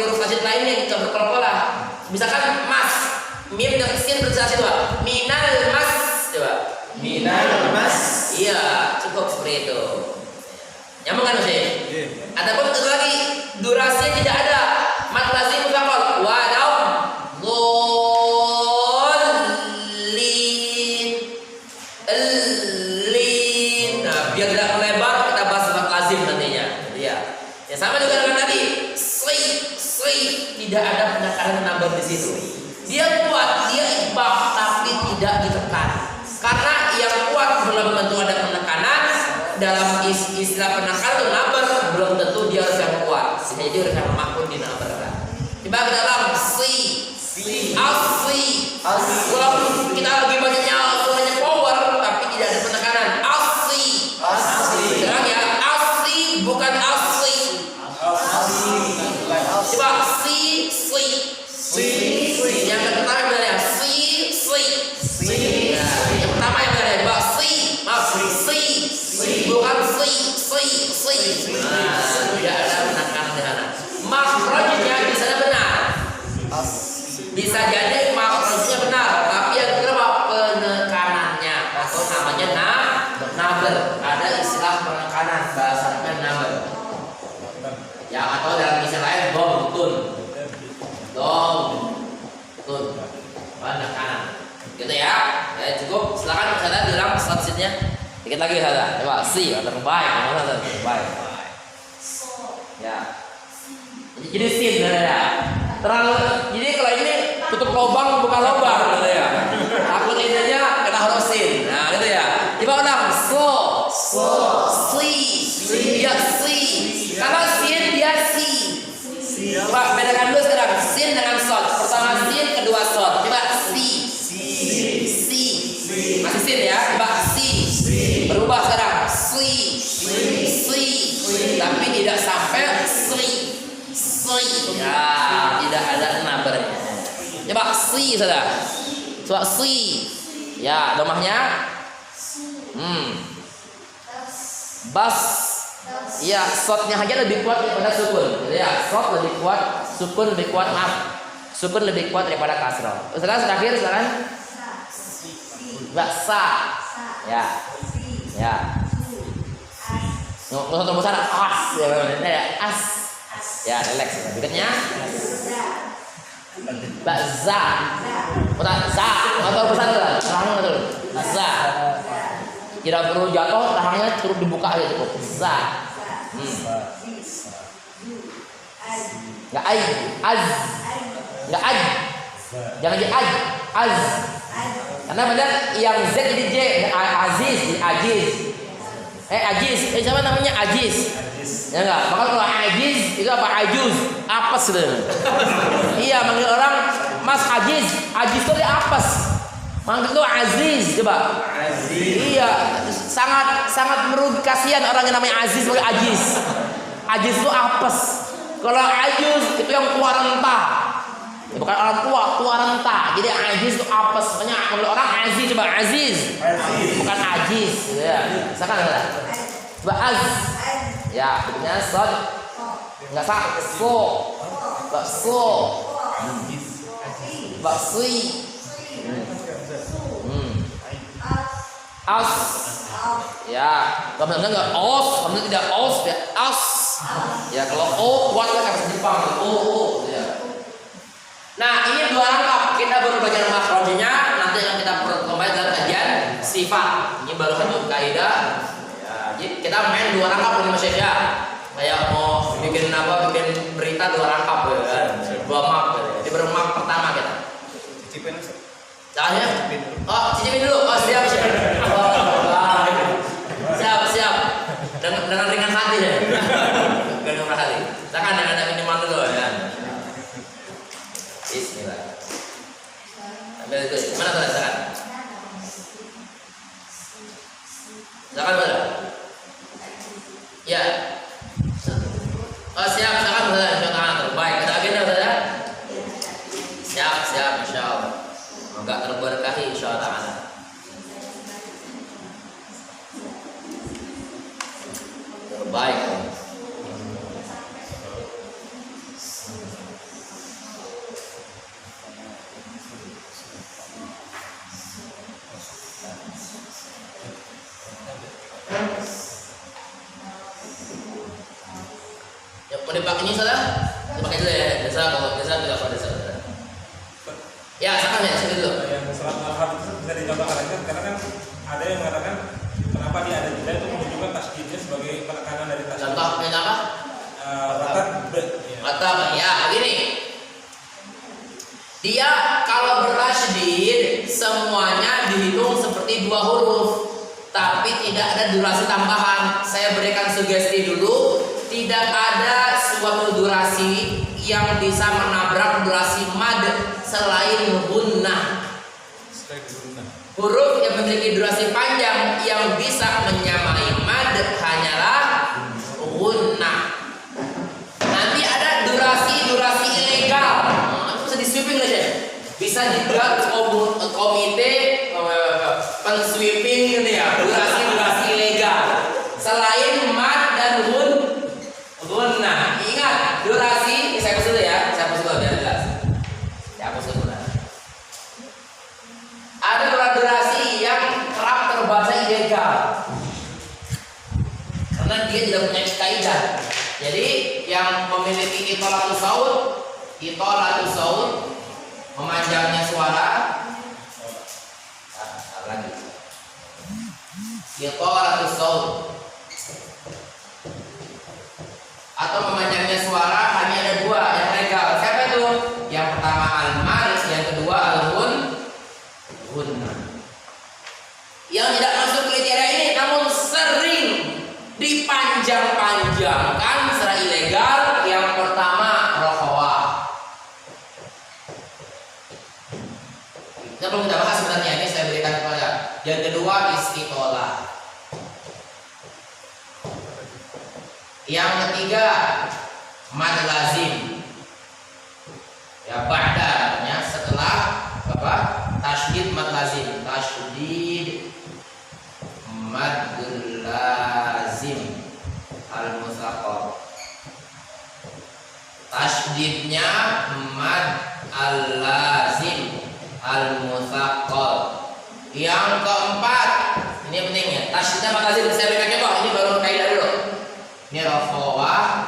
seperti huruf tajwid lainnya kita berkol-kolah. Misalkan mas, mim dan sin berjasa coba. Minal mas, coba. Minal mas. Iya, cukup seperti itu. Nyambung kan Ustaz? Adapun satu lagi, durasinya tidak ada. Mad lazim mutlaqan. Walau lin. Nah, biar tidak melebar kita bahas mad lazim nantinya. Iya. Ya sama juga dengan tadi. Tidak ada penekanan number di situ. Dia kuat, dia ikhbah tapi tidak ditekan. Karena yang kuat belum tentu ada penekanan. Dalam istilah penekanan itu number belum tentu dia harus yang kuat. Bisa jadi harus yang lemah pun di number. Coba ke dalam asli. Walaupun kita lagi bacanya suaranya power tapi tidak ada penekanan. Asli. Sekarang ya asli bukan asli. Coba yang pertama benar ya ya, yang pertama yang benar ya coba bukan tidak ada penekanan di sana. Makhrajnya di sana benar, bisa jadi makhrajnya benar tapi yang kedua penekanannya atau namanya naber. Ada istilah penekanan bahasanya naber ya, atau dalam istilah lain domtun penekanan gitu ya. Ya cukup, silakan Ustaz bilang statusnya dikit lagi Ustaz. Coba terbaik mana terbaik ya, jadi sin ya terlalu, jadi kalau ini tutup lubang bukan lubang gitu ya, takut intinya kena huruf sin. Nah gitu ya, coba ulang ya kalau sin dia Pak, bedakan dulu sekarang sin dengan sod. Pertama sin, kedua sod. Coba si. Masih sin ya. Coba si. Berubah sekarang si. Tapi tidak sampai sri. Ya, tidak ada nabernya. Coba si saudara. Coba si. Ya, domahnya. Bas. Ya, shotnya aja lebih kuat daripada sukun. Ya, shot lebih kuat, sukun lebih kuat, sukun lebih kuat daripada kasroh. Sekarang terakhir sekarang sa. Ya. Nggak terusan as. Ya, relax. Berikutnya za. Putar za. Atau pesan terang za. Tidak perlu jatuh, rahangnya turut dibuka aja cukup. Za. Enggak az. Enggak aj. Jangan jadi aj. Az. Karena benar yang z jadi j, aziz, jadi ajiz. Ajiz. Siapa namanya ajiz? Ya enggak. Maka kalau ajiz itu apa? Ajuz. Apes gitu. Iya, manggil orang Mas Ajiz. Ajiz itu dia apes. Manggil itu Aziz, coba. Iya, sangat merugi, kasihan orang yang namanya Aziz sebagai Ajiz. Ajiz itu apes. Kalau Ajuz itu yang tua renta. Ya, bukan orang tua renta. Jadi Aziz itu apes. Makanya manggil orang Aziz, coba Aziz. Bukan Ajiz. Ya, misalkan ada. Coba Az. Ya, bentuknya sod. Enggak bakso. Baksui. As. Ya, kalau enggak os, kalau tidak os ya as. Ya, kalau o kuat kan bahasa Jepang. O ya. Nah, ini dua rangkap. Kita baru belajar makhrajnya, nanti akan kita kembali dalam kajian sifat. Ini baru satu kaidah. Ya, jadi kita main dua rangkap ini Mas ya. Kayak mau bikin berita dua rangkap ya. Dua map ya. Jadi baru map pertama kita. Cicipin. Caranya? Cicipin dulu. Siap. Siap. Dengan ringan hati ya. Dengan murah hati. Silakan yang ada minuman dulu ya. Bismillah. Ambil itu. Mana tuh silakan. Silakan boleh. Ya. Siap. Silakan boleh. Contohnya terbaik. Kita agenda saja. Siap. Insyaallah. Semoga terberkahi insyaallah. Terbaik. tebak ini salah? Tebak itu ya. Jasa kalau jasa tidak pada saudara. Ya, silakan ya, sekali dulu. Yang surat Al-Haq itu bisa dicontohkan aja karena kan ada yang mengatakan kenapa dia ada jeda itu menunjukkan tasdidnya sebagai penekanan dari tasdid. Contohnya apa? Kata ya, begini. Dia kalau bertasydid semuanya dihitung seperti 2 huruf, tapi tidak ada durasi tambahan. Saya berikan sugesti dulu, tidak ada suatu durasi yang bisa menabrak durasi mad selain gunnah. Huruf yang memiliki durasi panjang yang bisa menyamai mad hanyalah gunnah. Nanti ada durasi ilegal. Itu bisa di-sweeping aja. Bisa juga komite pen-sweeping gitu ya. Durasi ilegal. Selain mad dan gunnah. Ingat, durasi saya hapus dulu ya. Saya hapus dulu biar jelas. Saya hapus dulu. Ada durasi yang kerap terbaca ilegal. Karena dia tidak punya kaidah. Jadi yang memiliki itolatus saut, memanjangnya suara. Lagi. Itolatus saut atau memanjangnya suara hanya ada 2 yang legal. Siapa itu? Yang pertama al-mad, yang kedua al-gunnah. Yang tidak masuk kriteria ini namun sering dipanjang-panjangkan secara ilegal. Yang pertama rokhawah. Kita belum kita bahas sebenarnya, ini saya berikan kepada. Yang kedua istiqolah. Yang ketiga mad lazim. Ya ba'danya setelah apa? Tasydid mad lazim. Tasydid mad lazim al-musaqqal. Tasydidnya mad al-lazim al-musaqqal. Yang keempat, ini penting ya. Tasydidnya mad lazim, saya berikan contoh. Ini baru kaidah dulu. Ini rokhawah,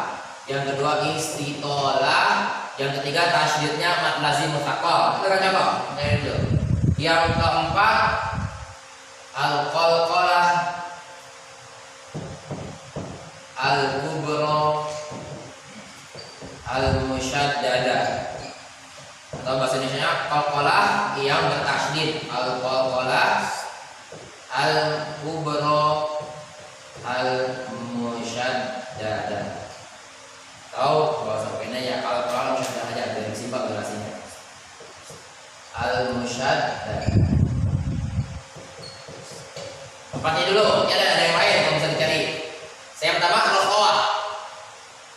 yang kedua istitolah, yang ketiga tasydidnya mad lazim musaqqal. Kita akan contoh. Ini dulu. Yang keempat al-qalqalah, al-kubra, al-musyaddadah. Atau bahasa Indonesianya qalqalah yang bertasydid, al-qalqalah, al-kubra, al-musyaddadah. Tahu bahasa lainnya ya qalqalah musyaddadah aja, biar simpel durasinya. Al-musyaddadah. Tempatnya dulu, ini ada yang lain yang bisa dicari. Saya pertama rokhawah.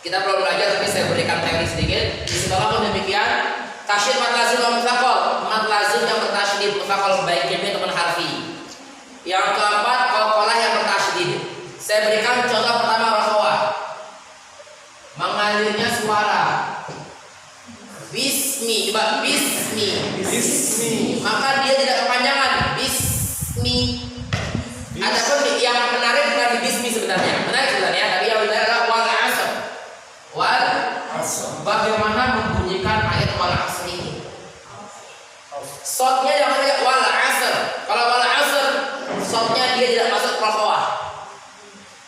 Kita belum belajar tapi saya berikan teori sedikit. Di situ pun demikian. Tasydid mad lazim wa musaqqal. Mad lazim yang bertasydid musaqqal baik jami ataupun harfi. Yang keempat qalqalah yang bertasydid. Saya berikan contoh pertama rokhawah. Mengalirnya suara. Bismi, coba bismi. Maka dia tidak kepanjangan. Bismi. Adapun yang menarik bukan di bismi sebenarnya. Menarik sebenarnya, tapi yang menarik adalah wal asr. Wal asr. Bagaimana membunyikan ayat wal asr ini? Shotnya jangan lihat wal asr. Kalau wal asr, shotnya dia tidak masuk rokhawah.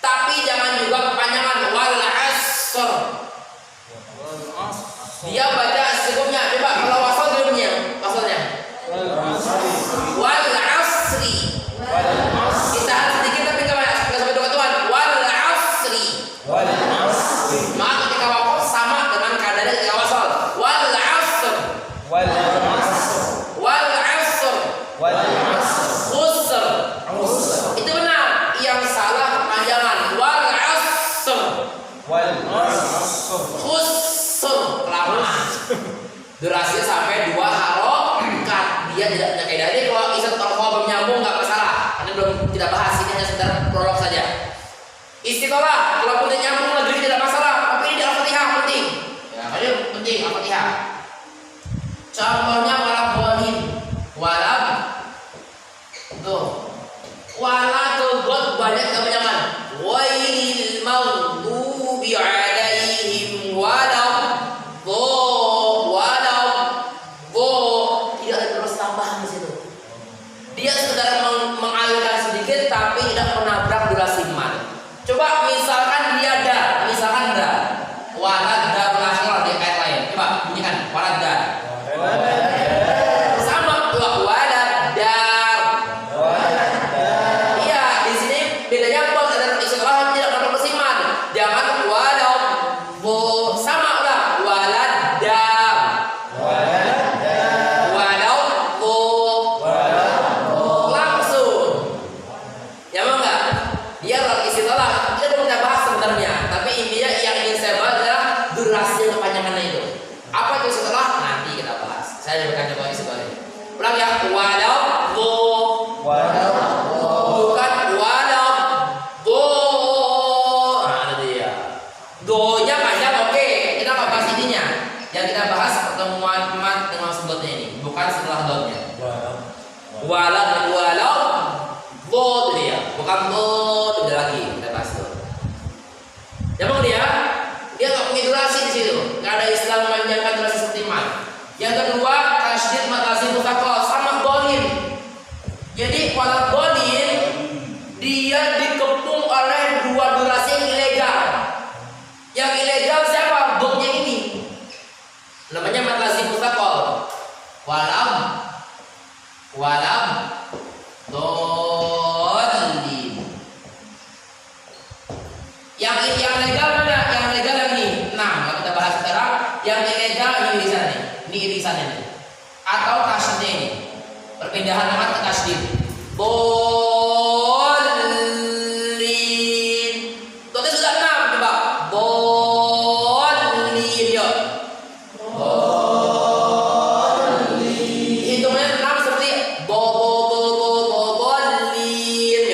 Tapi jangan juga kepanjangan wal asr. Dia baca sebelumnya. Coba kalau wasal sebelumnya, wasalnya. Wal asri. Kita sedikit tapi nggak sampai dua tuan. Wal asri. Maka ketika wakaf sama dengan kadarnya ketika wasal. Wal asr. Khusr. Itu benar. Yang salah kepanjangan wal asr. Khusr. Kelamaan. Durasinya sampai 2 harokat. Dia tidak punya kaidah. Ini kalau isat rokhawah belum nyambung nggak masalah. Karena belum kita bahas, ini hanya sekedar prolog saja. Istiqolah, kalaupun tidak nyambung lagi tidak masalah. Tapi ini di Al-Fatihah penting. Ya, ini penting Al-Fatihah. Contohnya walab. Tuh. Wala tuh buat banyak kepanjangan. Wailil maghdubi alaihim Saya berikan contoh sekali. Ulang ya. Walau bu. Bukan walau bu. Nah, itu dia. Do-nya panjang, oke. Kita nggak bahas ininya. Yang kita bahas pertemuan mat dengan sebutnya ini, bukan setelah dotnya. Walau bu itu dia. Bukan bu, itu lagi kita bahas itu. Emang dia nggak punya durasi di situ. Nggak ada istilah memanjangkan durasi seperti mat. Yang kedua, tasydid mat lazim mufakhkhal sama dhamir. Jadi walau dhamir dia dikepung oleh dua durasi yang ilegal. Yang ilegal siapa? Dhamnya ini. Namanya mat lazim mufakhkhal. Walam dhamir. Yang legal mana? Yang legal yang ini 6. Kalau kita bahas sekarang, yang ilegal ini irisannya. Ini irisannya nih. Atau tasydidnya ini. Perpindahan mat ke tasydid. Bolin. Totalnya sudah 6 coba. Bolin yuk. Hitungnya 6 seperti bolin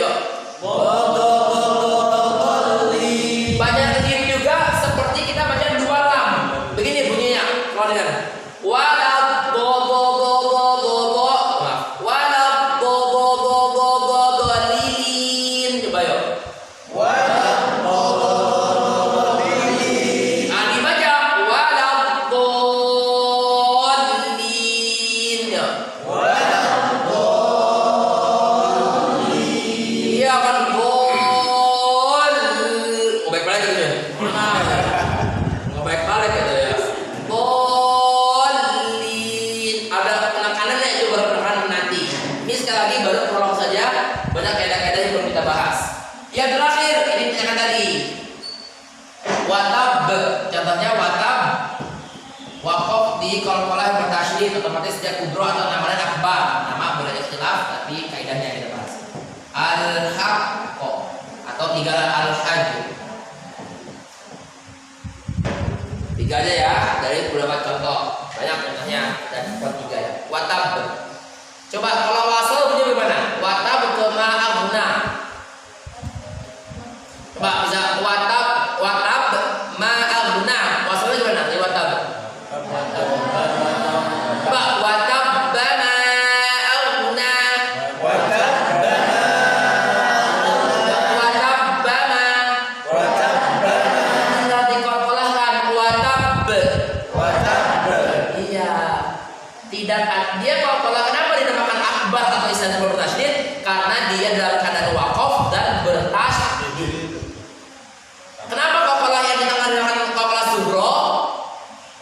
yuk. Baca dim juga seperti kita baca 2 lam. Begini bunyinya. Kalau dengar. Walad bo. Walad bo lilin. Coba yuk. Nah, dibaca walad lilin. Iya kan bol. Baik balik gitu ya. Baik balik gitu ya. Bolin. Ada penekanannya itu baru penekanan nanti. Ini sekali lagi baru prolog saja. Banyak kaidah-kaidah yang perlu kita bahas. Yang terakhir ini penekanan tadi. Watab. Contohnya watab. Waqaf di qalqalah yang bertasydid otomatis dia kubro atau namanya akbar. Nama boleh ikhtilaf tapi kaidahnya kita bahas. Al-haqqo atau 3 al-hajj. 3 aja ya dari beberapa contoh. Banyak contohnya dan buat 3 ya. Watab. Coba kalau wasal punya gimana? Watab ke ma'agna. Coba bisa watab ma'agna. Wasalnya gimana? Dari watab. Coba watab ma'agna. Dia kalau kenapa dinamakan akbar atau istilah bertasydid? Karena dia dalam keadaan wakaf dan bertasydid. Kenapa qafalah yang dinamakan qafalah sughra?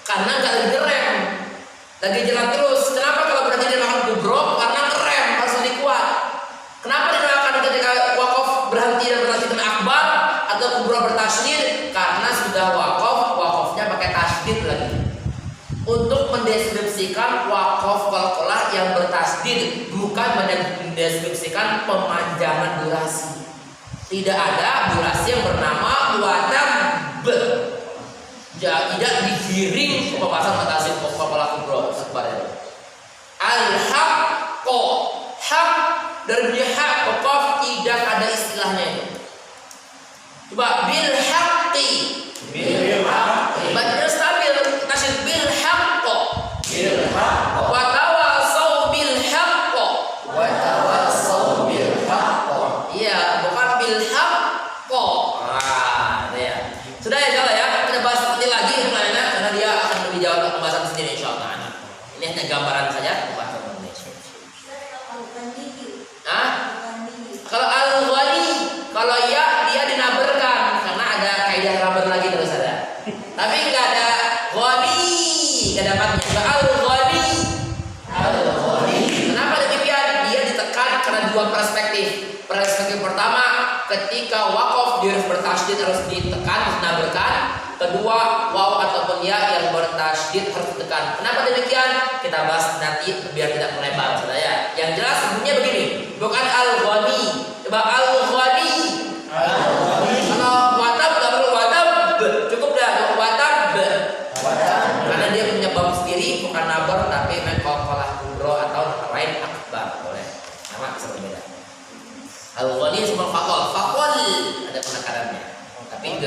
Karena nggak lagi rem, lagi jalan terus. Kenapa kalau berarti dinamakan kubro? Karena rem harus lebih kuat. Kenapa dinamakan ketika wakaf berhenti dan bertasydid dengan akbar atau kubro bertasydid? Karena sudah wakafnya pakai tasydid lagi. Untuk mendeskripsikan wakaf qalqalah yang bertasydid, bukan mendeskripsikan pemanjangan durasi. Tidak ada durasi yang bernama watab. Tidak digiring ke pembahasan tasydid qalqalah kubro sebenarnya. Al-haqqo, hak dari bunyi hak wakaf tidak ada istilahnya itu. Coba bil haqqi. Bacanya stabil, tasydid bil haqqo. Wa tawasau bil haqqo. Iya, bukan bil haqqo. Nah, ya. Sudah ya jawab ya. Kita bahas seperti lagi sebenarnya karena dia akan lebih jauh untuk pembahasan sendiri insyaallah. Ini hanya gambaran saja pembahasan ini. Nah, kalau al-ghani, kalau ya dia dinaberkan karena ada kaidah naber lagi terus ada. Tapi enggak ada ghani, enggak dapatnya. Al-ghani. Kenapa demikian? Dia ditekan karena 2 perspektif. Perspektif pertama, ketika wakaf dia harus bertasydid harus ditekan, dinaberkan. Kedua, waw ataupun ya yang bertasydid harus ditekan. Kenapa demikian? Kita bahas nanti biar tidak melebar, saudara ya. Yang jelas sebenarnya begini, bukan al-ghani. Coba al-ghani. Kalau watab nggak perlu watab, cukup dah watab. Karena dia punya bab sendiri, bukan nabar tapi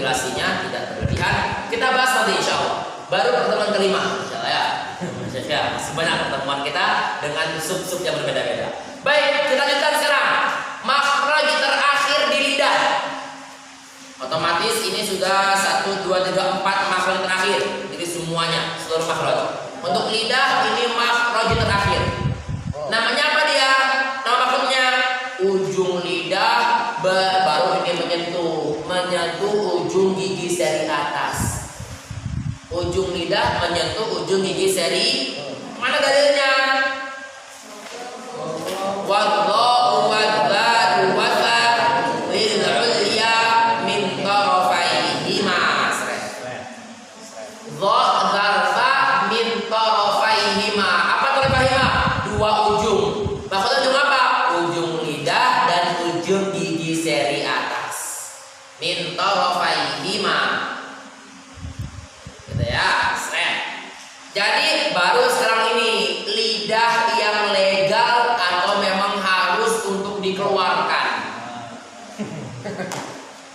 menjelaskannya tidak berlebihan. Kita bahas nanti insya Allah. Baru pertemuan kelima, insya Allah ya. Ya, masih banyak pertemuan kita dengan sub-sub yang berbeda-beda. Baik, kita lanjutkan sekarang. Makhraj terakhir di lidah. Otomatis ini sudah 1, 2, 3, 4 makhraj terakhir. Jadi semuanya, seluruh makhraj. Untuk lidah ini makhraj terakhir. Namanya apa dia? Nama makhrajnya ujung lidah baru ini menyentuh ujung gigi seri atas. Ujung lidah menyentuh ujung gigi seri. Mana dalilnya? Wallahu wadhadu wadha lil ulya min tarafaihima. Dzarfa min tarafaihima. Apa tarafaihima? Dua ujung. Maksudnya ujung apa? Ujung lidah dan ujung gigi seri atas. Min tarafaihima. Gitu ya, jadi baru sekarang ini lidah yang legal atau memang harus untuk dikeluarkan.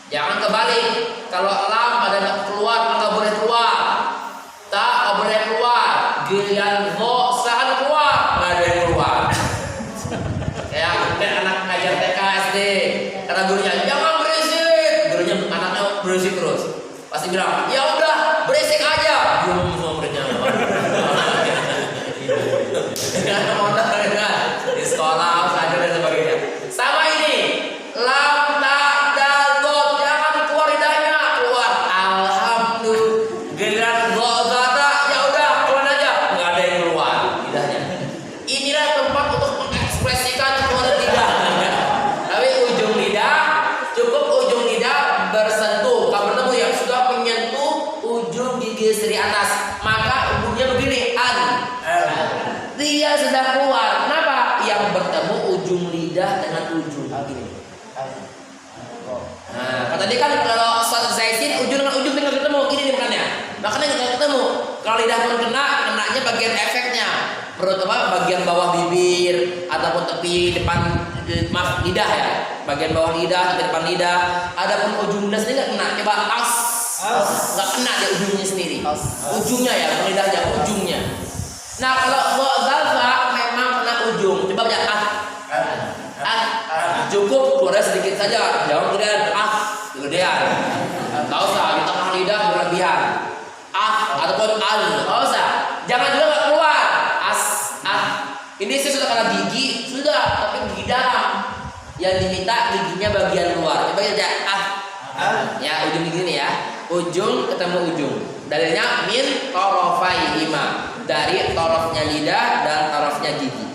Jangan kebalik. Kalau lam pada nggak keluar nggak boleh keluar. Tak nggak boleh keluar. Giliran vo saat keluar nggak ada yang keluar. Kayak anak ngajar TK SD, kata gurunya jangan berisik. Gurunya anaknya berisik terus. Pasti bilang ya udah berisik aja. Belum semua muridnya. Di sekolah, saja dan sebagainya. Sama ini, lam tak dalot, jangan keluar lidahnya, keluar. Alhamdulillah, giliran gozata, ya udah keluar aja, nggak ada yang keluar lidahnya. Inilah tempat untuk mengekspresikan keluar lidah. Tapi ujung lidah, cukup ujung lidah bersentuh. Kalau bertemu yang sudah menyentuh ujung gigi seri atas, maka ujungnya begini, dia sudah keluar. Kenapa? Yang bertemu ujung lidah dengan ujung gini. Nah, kata dia kan kalau Ustaz Zaidin ujung dengan ujung tinggal ketemu, gini nih bukannya. Makanya nggak ketemu. Kalau lidah pun kenanya bagian efeknya. Perut apa? Bagian bawah bibir ataupun tepi depan, maaf lidah ya. Bagian bawah lidah, tepi depan lidah. Adapun ujung lidah sendiri nggak kena. Coba nggak kena dia ujungnya sendiri. Ujungnya ya, bukan lidahnya, ujungnya. Nah kalau dzalfa memang kena ujung. Coba baca cukup keluar sedikit saja, jangan kemudian kegedean. Nggak usah di tengah lidah berlebihan. Ataupun nggak usah. Jangan juga nggak keluar. Ini sih sudah kena gigi sudah, tapi gigi dalam. Yang diminta giginya bagian luar. Coba aja ya ujung gigi ini ya. Ujung ketemu ujung. Dalilnya min tarafaihima. Dari torofnya lidah dan torofnya gigi.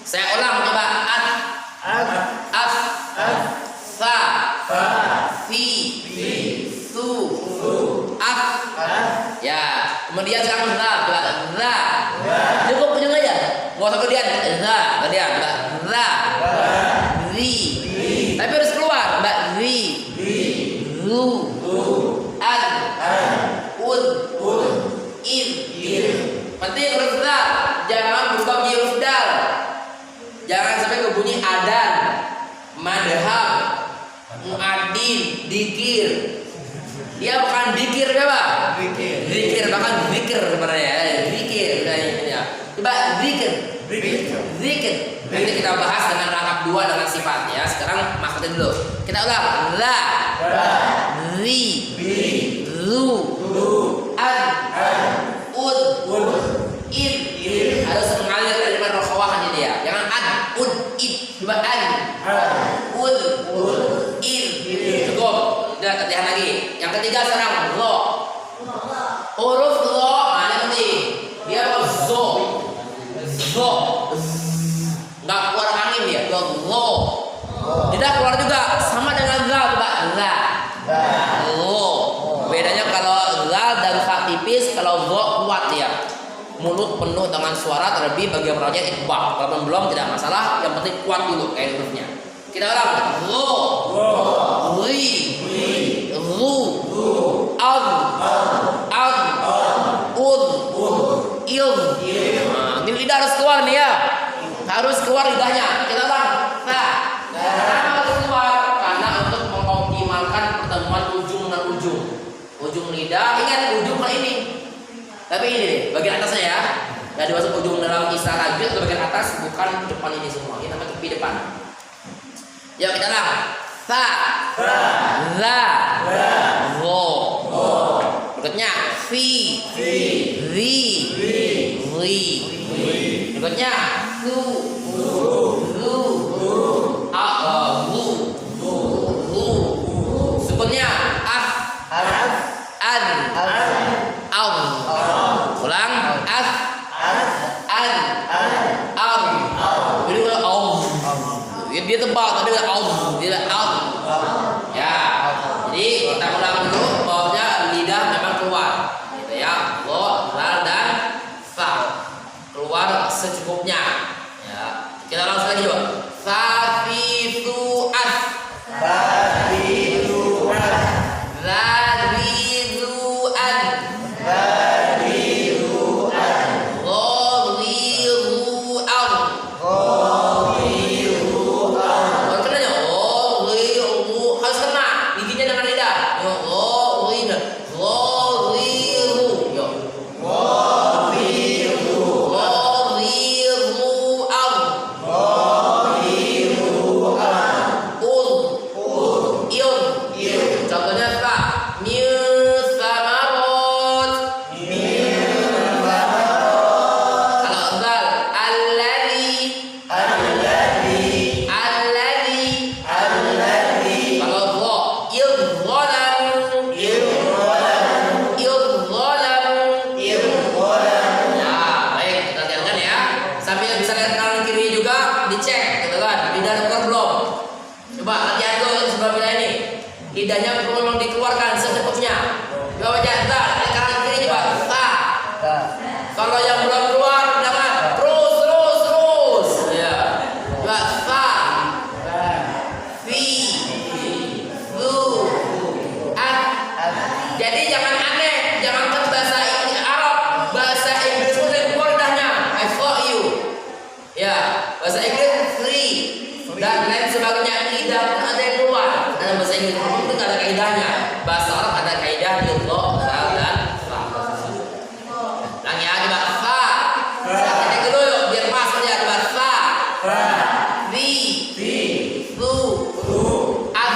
Saya ulang coba. Fa fi su ya. Kemudian sekarang za. Cukup ujung aja. Nggak usah kemudian za. Ri. Tapi harus keluar. Ri. Ru. Penting huruf dal, jangan berubah menjadi huruf dal. Jangan sampai ke bunyi adan, madhab, muadin, dikir. Dia bukan dikir apa? Dikir bahkan dikir sebenarnya. Dikir ya. Coba dikir. Nanti kita bahas dengan rangkap dua dengan sifatnya. Sekarang maksudnya dulu. Kita ulang. La, ri, ru, id. Harus mengalir dari rokhawah aja dia. Jangan id. Coba id. Cukup. Udah latihan lagi. Yang ketiga sekarang lo. Huruf lo mana nanti? Dia apa? Zo. Nggak keluar angin dia. Lo. Tidak keluar juga. Sama dengan za. Coba za. Lo. Bedanya kalau za dan fa tipis, kalau zo kuat ya. Mulut penuh dengan suara terlebih bagi yang meraja itbaq. Kalau belum tidak masalah, yang penting kuat dulu kayak hurufnya. Kita ulang. Lo, ri, ru, ad, ud, il. Nah, ini lidah harus keluar nih ya. Harus keluar lidahnya. Kita ulang. Nah, kenapa harus keluar? Karena untuk mengoptimalkan pertemuan ujung Tapi ini nih, bagian atasnya ya. Yang dimasuk ujung dalam istilah tajwid atau bagian atas, bukan depan ini semua. Ini namanya tepi depan. Yuk kita ulang. Fa, za, ro. Berikutnya fi, ri, berikutnya su, ru, ru. Sukunnya af, an, au. Ulang af, an, au. Jadi kalau dia tebal tapi dia au. Ya. Jadi kita ulang dulu bahwasanya lidah memang keluar. Gitu ya. Lo, lal dan fa. Keluar secukupnya. Ya. Kita langsung lagi coba. Fa fi tu as. Fa fi tu as. Za ri zu an. Za ri zu an. Ro ri ru au. Ro ri ru au. Baru kenanya ro ri ru harus kena giginya dengan lidah. Yo ro ri ro ri ru. Yo. Ro ri ru. Ro ri ru au. Ro ri ru au. Ul. Ium. Contohnya apa? Min samarot. Kalau zal alladzi. Kalau dha idzalam. Ya, baik, kita lihatkan ya. Sambil bisa lihat kanan kiri juga dicek, gitu kan? Lidah keluar belum? Coba latihan dulu sebelum kita ini. Lidahnya belum dikeluarkan secukupnya. Coba baca zal, kanan kiri coba. Ta. Kalau yang belum keluar jangan terus. Ya. Coba fa. Fi. Zu. At. Jadi jangan aneh, jangan kan bahasa Arab, bahasa Inggris pun yang keluar lidahnya. I saw you. Ya, bahasa Inggris free dan lain sebagainya, lidah pun ada yang keluar. Dalam bahasa Inggris pun itu nggak ada kaidahnya. Bahasa Arab ada kaidah yudho, zal dan fa. Ulang ya, coba fa. Kita dulu yuk, biar pas aja. Coba fa. Fi. Zu. At.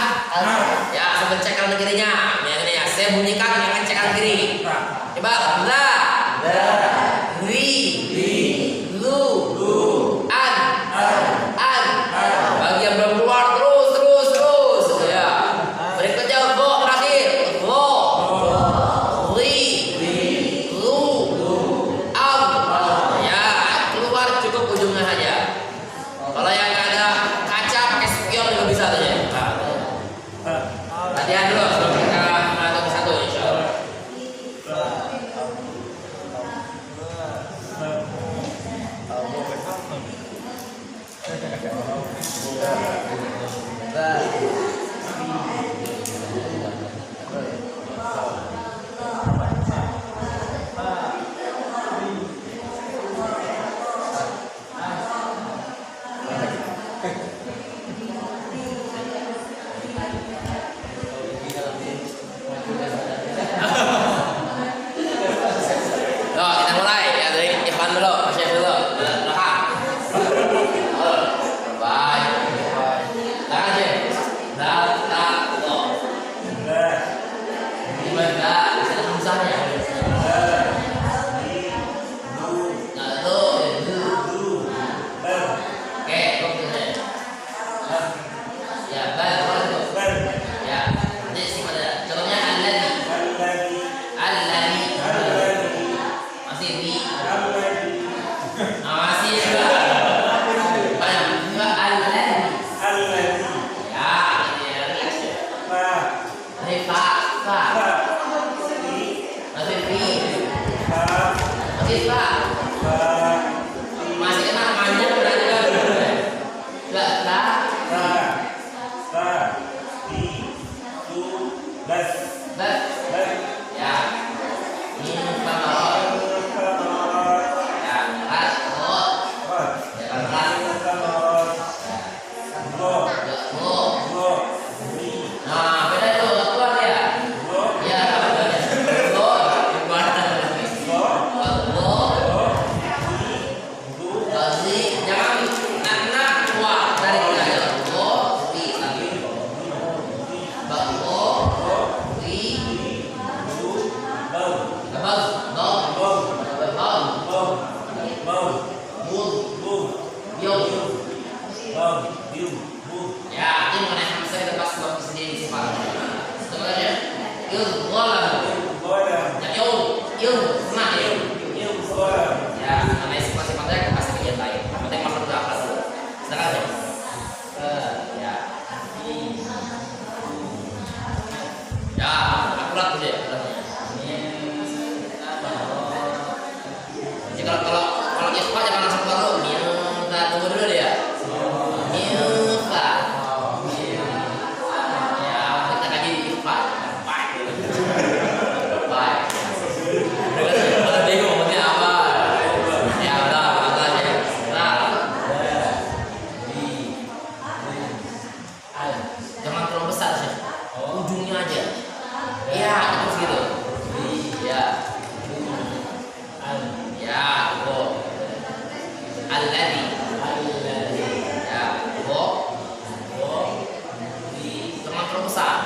Ya, sambil cek kanan kirinya. Yang ini ya, saya bunyikan dengan cek kanan kiri. Coba za. Ri. Zu. An. Bagi yang belum keluar terus. Ya. Berikutnya go terakhir. Go. Ri. Lu. Am. Ya, keluar cukup ujungnya aja. Kalau yang nggak ada kaca pakai spion juga bisa aja. Latihan dulu sebelum kita masuk ke satu insyaallah. Kita mulai ya dari Ikhwan dulu, Syekh dulu. Belakang. Baik. Tangan Syekh. kalau ikhfa jangan langsung keluar minta, tunggu dulu deh ya. Minta. Ya, kita kaji ikhfa. Baik. Udah bingung ngomongnya apa? Ya udah, ya. Jangan terlalu besar sih. Ujungnya aja. Iya, terus gitu. Iya. Ya, go. Alladhi. Ya, go. Jangan terlalu besar,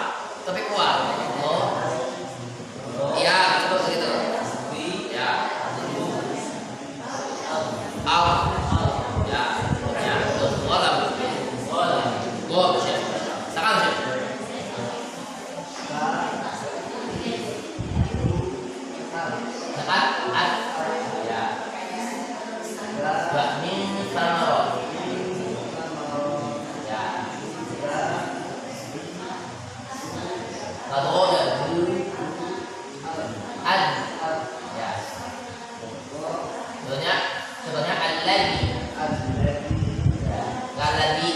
tapi kuat. Go. Ya, terus gitu. Ya. Al. Ya. Ya, terus walam. Go, Syekh. Sekarang Syekh. Ya. Min samarot. Ya. Kalau ada ad. Ya. Contohnya alladhi. Alladhi.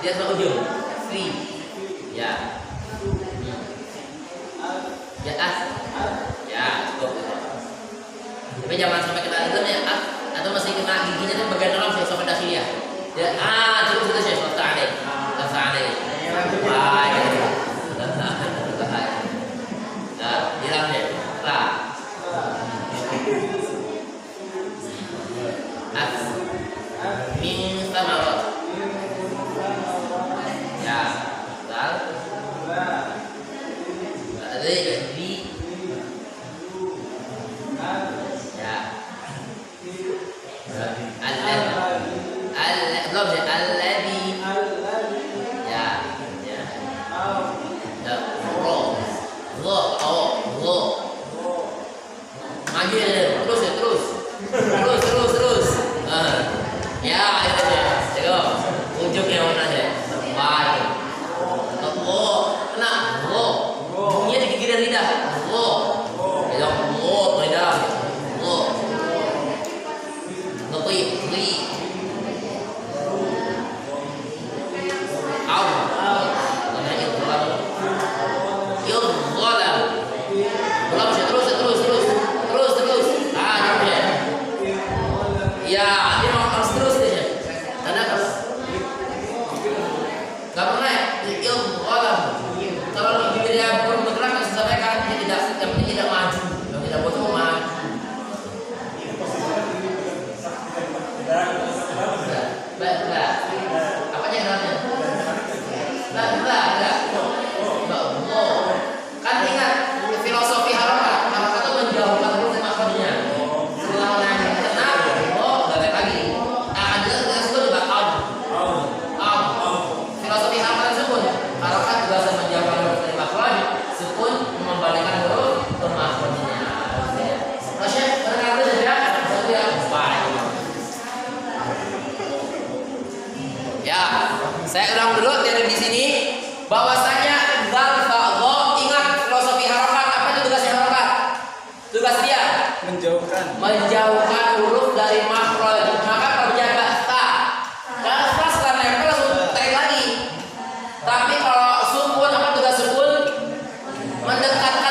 Dia sampai ujung free ya ya ya cukup. Tapi jangan sampai kita itu ya atau masih kena giginya tuh bagian dalam sampai dasi ya cukup itu saya selesai hilang deh lah min samarot. Ya, jadi ya, belum sih alladhi ya ya maju ya terus ya itu ya coba ujungnya mana ya baik kena bunyinya di gigi dan lidah ya paling dalam ngepi ya dia harus terus deh karena nggak pernah kalau dia belum bergerak sampai kan dia tidak maju tidak butuh maju enggak apanya namanya enggak kan ingat filosofi harakat itu menjauhkan huruf maknanya setelah nanya kenal balik lagi ada tersebut juga filosofi harakat tersebut harakat juga bisa menjauhkan huruf dari maknanya sukun membalikan huruf ke maknanya Rasyid mendengar itu saja satu yang baik ya saya ulang dulu dari di sini bahwasanya ingat filosofi harakat apa itu tugasnya harakat tugas dia menjauhkan huruf dari makhraj maka perjaga ta kalau ta setelah nempel langsung tarik lagi tapi kalau sukun apa tugas sukun mendekatkan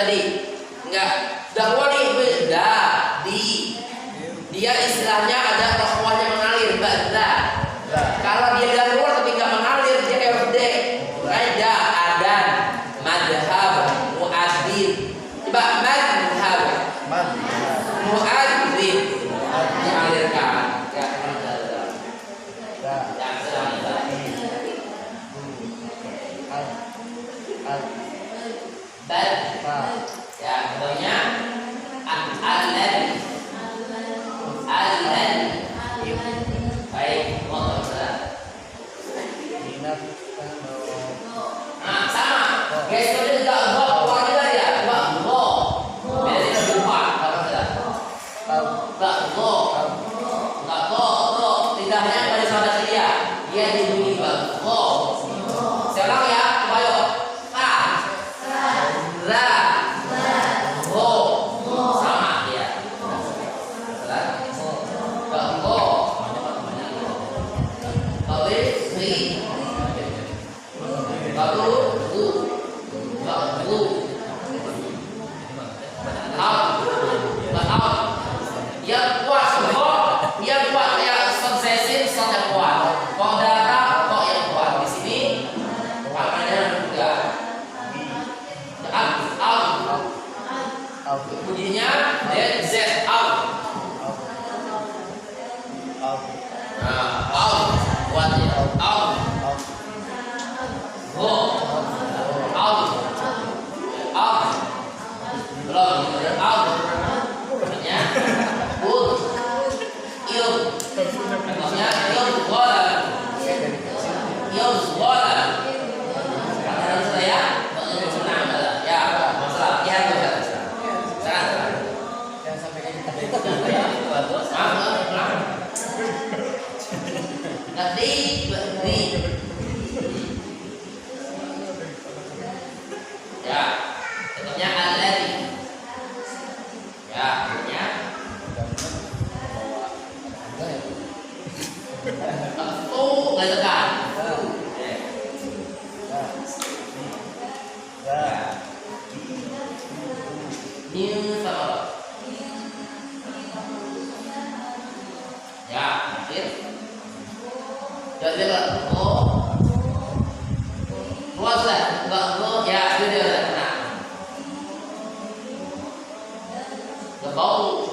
tadi. Enggak. Dakwah nih beda di dia istilahnya ada rohwahnya mengalir bada. Kalau dia dari luar tapi nggak mengalir dia RD. Ada adan, madhab, muadzin. Coba madhab, muadzin dialirkan. Ya, contohnya al-ladzi. Baik, mohon nah, sama. Guys, kalau dia enggak gua keluar juga dia. Enggak gua. Beda dengan lupa. Apa saja? Enggak gua. Enggak gua. Lidahnya pada saudara dia. Dia dibunyi enggak gua. Sekarang ya, ayo. Ka. Ra. Go. Sama dia. Enggak gua. Yang kuat kok, yang kuat kayak sensasi yang kuat. Kok darah kok yang kuat di sini. Makanya juga. Out. Bunyinya Z out. Nah, out kuatnya out. Go out. Belum out. Maksudnya contohnya yom bola kata saya senang ya masalah ya sangat jangan sampai kayak kita nanti ya contohnya al-ladzi ya artinya nggak tekan. New sama. Ya, akhir. Jadi oh, luas lah, enggak ya dia nah. Bau.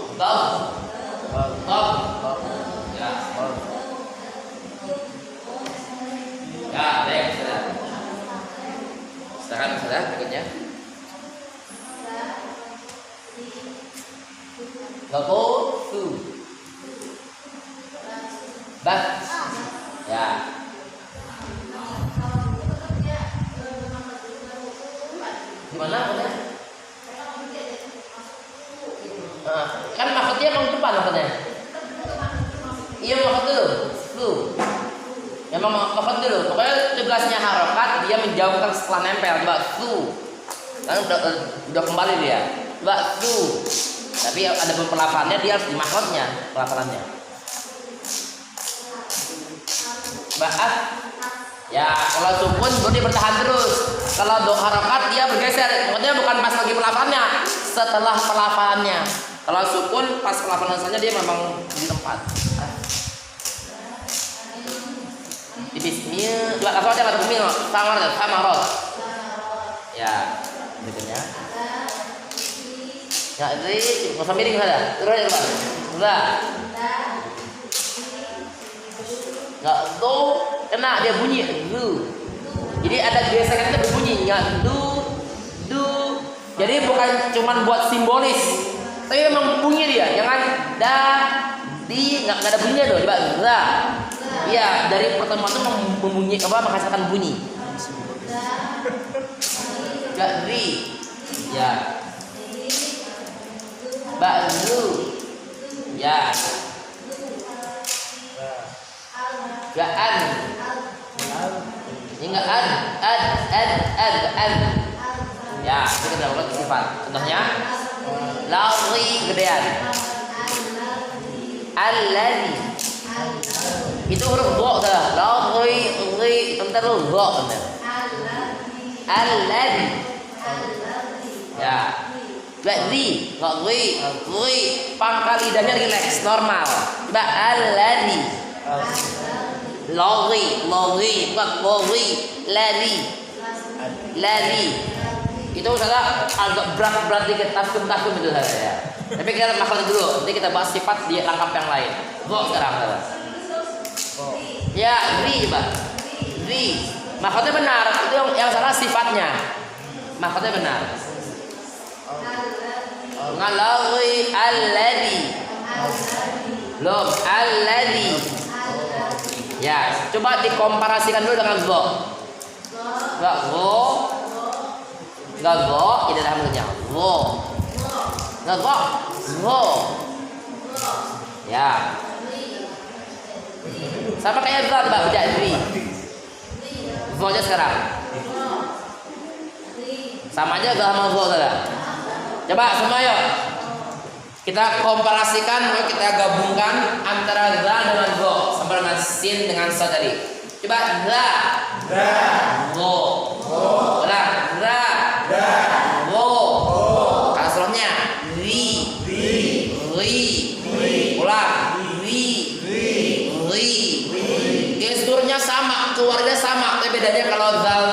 Ya. Ya, baik, sudah. Sekarang sudah berikutnya. Go to. Back. Ya. Gimana maksudnya? Nah, kan maksudnya emang depan maksudnya. Iya maksud dulu. Memang maksud dulu. Pokoknya tugasnya harokat dia menjauhkan setelah nempel. Coba tuh. Kan udah kembali dia. Coba tuh. Tapi ada pelafalannya dia harus dimaksudnya pelafalannya. Ba'at. Ya, kalau sukun dia bertahan terus. Kalau do harokat dia bergeser. Maksudnya bukan pas lagi pelafalannya, setelah pelafalannya. Kalau sukun pas pelafalan saja dia memang di tempat. Di bismillah, coba apa aja kata bismillah, sama rot. Ya, berikutnya. Ya, ini masa miring saja. Terus ya, Pak. Sudah. Enggak do kena dia bunyi du. Jadi ada gesekan itu berbunyi enggak du. Jadi bukan cuman buat simbolis. Tapi memang bunyi dia, jangan da di enggak ada bunyinya tuh, coba za. Iya, dari pertemuan itu membunyi menghasilkan bunyi. Gari. Ya. Ba'lu. Ya. Ga'an. Ini enggak an. Ya, itu kita ulang sifat. Contohnya lafzi gedean. Alladzi. Itu huruf dha salah. Lafzi bentar lu dha benar. Alladzi. Ya. ri, nggak ri. Pangkal lidahnya relax, normal. Coba alladzi. Lari, bukan lari. Itu saudara agak berat dikit, taskum itu saudara ya. Tapi kita makhluk dulu, nanti kita bahas sifat di langkap yang lain. Sekarang saudara. Ya, ri, Pak. Ri. Makhluknya benar, itu yang salah sifatnya. Makhluknya benar. Ngalari alladzi. Belum alladzi. Ya, coba dikomparasikan dulu dengan go. Enggak go. Enggak go, ini adalah mulutnya. Go. Enggak go. Go. Ya. Sama kayak zal, Mbak, baca ri. Go aja sekarang. Sama aja gak sama go saudara. Coba semua yuk. Kita komparasikan, kita gabungkan antara za dengan go sama dengan sin dengan sa tadi. Coba za, go, ulang za, go. Kasrohnya ri, ulang ri. Gesturnya sama, keluarnya sama, tapi bedanya kalau zal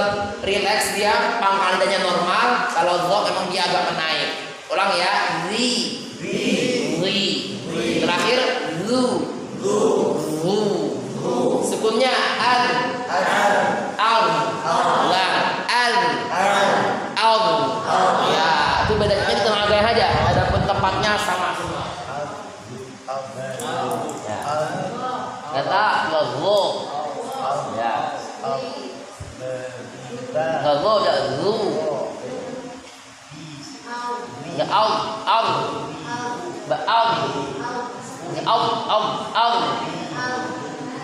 relax dia pangkal lidahnya normal, kalau go memang dia agak menaik. Ulang ya, ri. Terakhir lu. Sukunnya al. Ya, itu bedanya di tengah gaya aja. Adapun tempatnya sama semua. Ya. Kata lu. Ya. Lu ada lu. Ya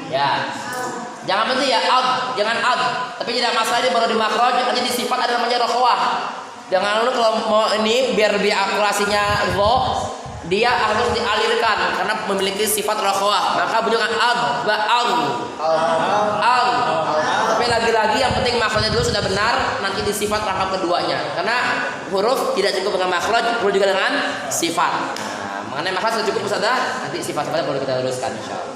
ya, jangan berhenti ya jangan tapi tidak masalah, ini baru di makhraj, nanti di sifat ada namanya rokhwah. Jangan lu kalau mau ini biar lebih akurasinya dia harus dialirkan karena memiliki sifat rokhwah, maka bunyikan tapi lagi-lagi yang penting makhrajnya dulu sudah benar, nanti di sifat rangkap keduanya, karena huruf tidak cukup dengan makhraj, perlu juga dengan sifat. Mengenai makhraj sudah cukup Ustazah, nanti sifat-sifatnya perlu kita luruskan insyaallah.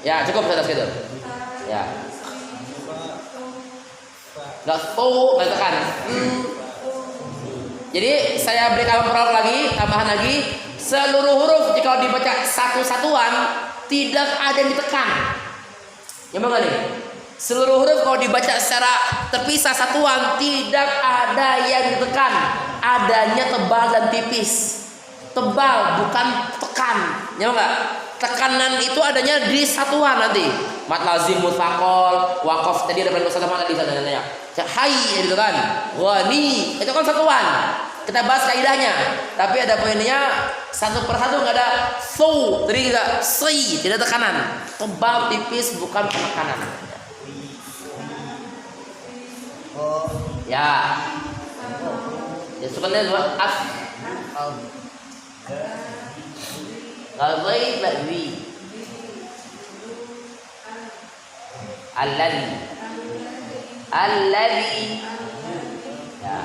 Ya, cukup Ustazah segitu. Ya. Enggak tuh, enggak tekan. Jadi saya berikan prolog lagi, tambahan lagi, seluruh huruf jika dibaca satu satuan tidak ada yang ditekan. Ya bang nih. Seluruh huruf kalau dibaca secara terpisah satuan tidak ada yang ditekan, adanya tebal dan tipis. Tebal bukan tekan, ya enggak? Tekanan itu adanya di satuan nanti. Mat lazim mutsaqal, waqaf tadi ada berapa satuan tadi sananya. Hai gitu kan. Wani itu kan satuan. Kita bahas kaidahnya. Tapi ada poinnya satu persatu enggak ada su, tadi enggak si, tidak tekanan. Tebal tipis bukan penekanan. Ya. Ya sebenarnya dua af. Ghadai ba'wi. Alladhi. Ya.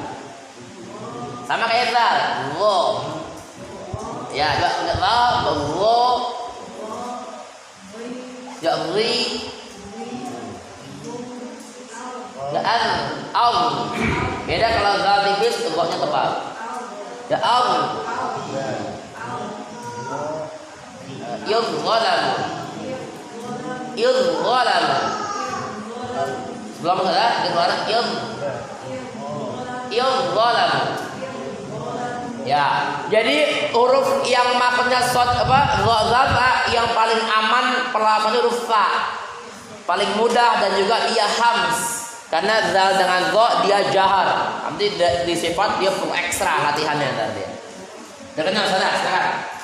Sama kayak zal. Wo. Ya, enggak wo. Ja'ri. Al. Beda kalau zal tipis tebaknya tebal. Ya al. Yudhalamu. Belum salah dengar yudhalamu. Ya, jadi huruf yang maksudnya shad yang paling aman pelafalan huruf fa. Paling mudah dan juga dia hams. Karena zal dengan go dia jahar. Nanti di sifat dia perlu ekstra latihannya tadi. Udah kenal sana sekarang.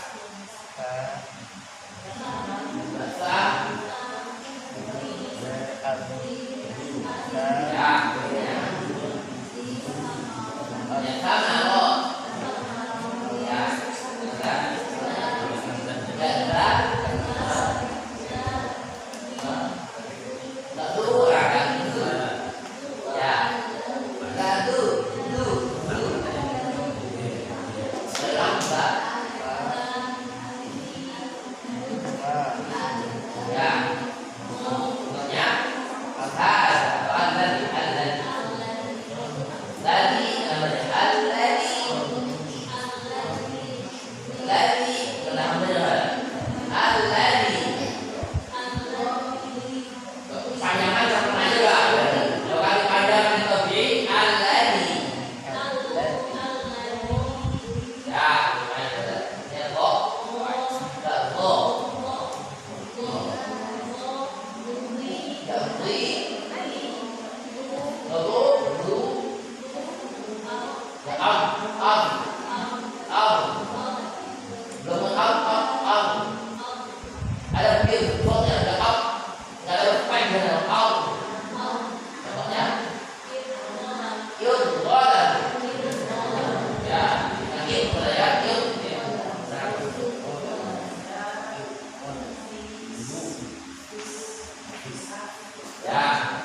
Ya.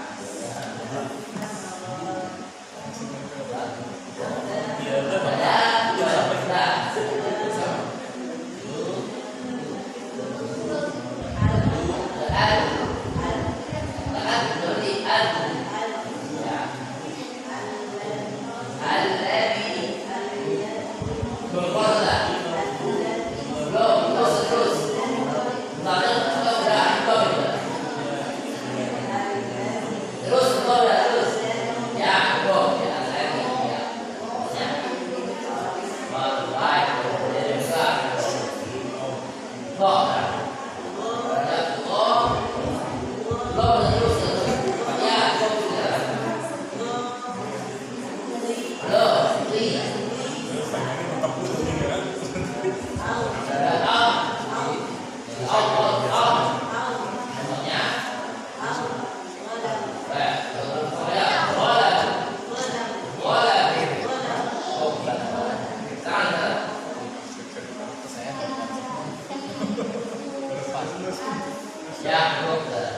Iya, udah.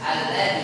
Ada.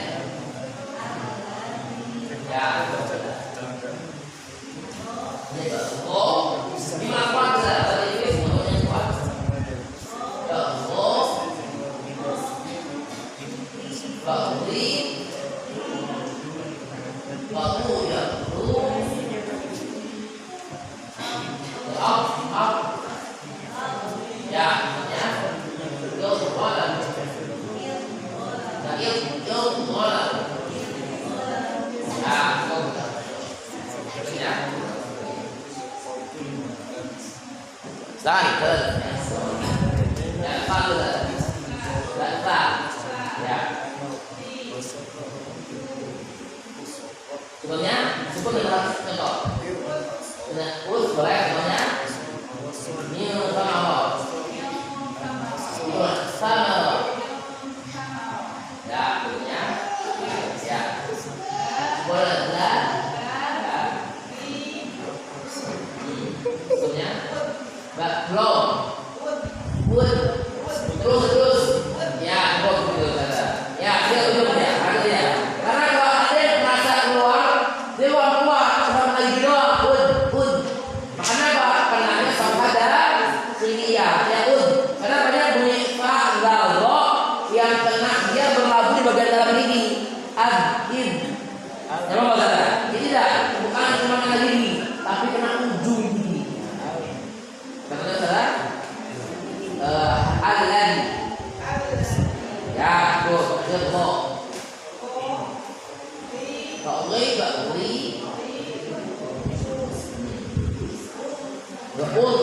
Yul.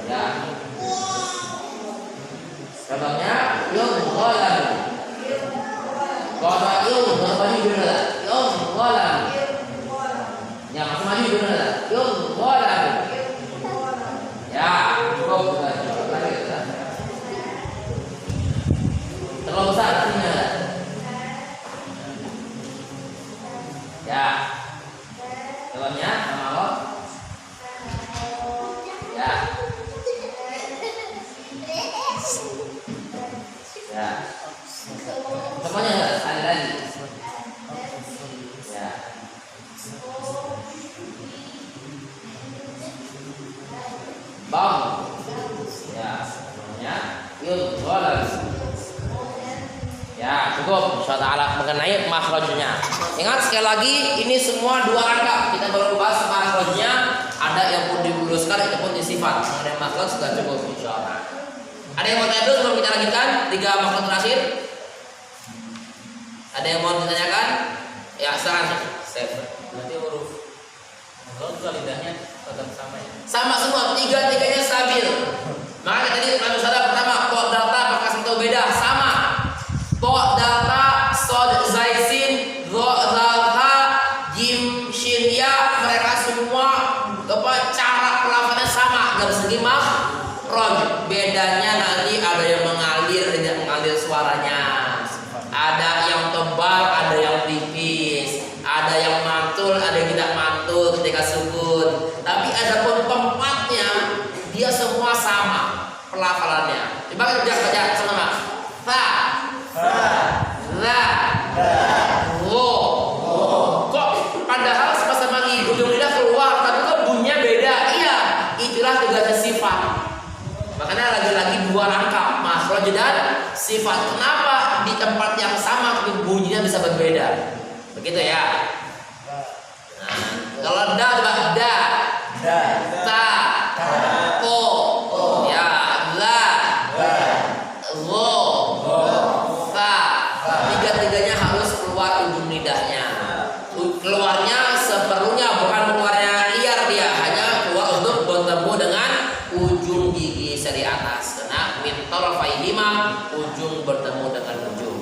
Ya. Contohnya yughalam. Kalau yul maju dulu lah. Yughalam. Ya, masih maju dulu lah. Yughalam. Ya, cukup sudah. Terlalu besar artinya. Ya. Jawabnya sama Allah. Ya. Ya. Semuanya enggak? Ada lagi. Ya. Bang. Ya. Semuanya. Yudghalam. Ya, cukup insyaallah mengenai makhrajnya. Ingat sekali lagi ini semua dua angka. Kita baru bahas makhrajnya, ada yang pun diluruskan ataupun disifat. Mengenai makhraj sudah cukup insyaallah. Ada yang mau tanya dulu sebelum kita lanjutkan 3 makhraj terakhir? Ada yang mau ditanyakan? Ya, silakan. Berarti huruf kalau juga lidahnya tetap sama ya? Sama semua, tiga-tiganya stabil. Makanya tadi masalah pertama, kok data apakah itu beda? Sama. To data sod zaisin ro zalha jim shin ya, mereka semua cara pelafalannya sama dari segi makhraj. Bedanya nanti ada yang mengalir, tidak mengalir suaranya, ada yang tebal, ada yang tipis, ada yang mantul, ada yang tidak mantul ketika sukun. Tapi ada pun tempatnya dia semua sama pelafalannya. Coba kita baca sama-sama. Fa la wo. Kok padahal sama-sama ujung lidah keluar tapi kok bunyinya beda? Iya, itulah tugasnya sifat. Makanya lagi-lagi 2 angka, makhraj dan sifat. Kenapa di tempat yang sama tapi bunyinya bisa berbeda? Begitu ya. Nah, kalau da coba da, ta, ko, ya, la, wo, fa. Tiga-tiganya harus keluar ujung lidahnya. Keluarnya seperlunya, bukan keluarnya liar dia, hanya keluar untuk bertemu dengan ujung gigi seri atas. Karena min tarafai lima, ujung bertemu dengan ujung.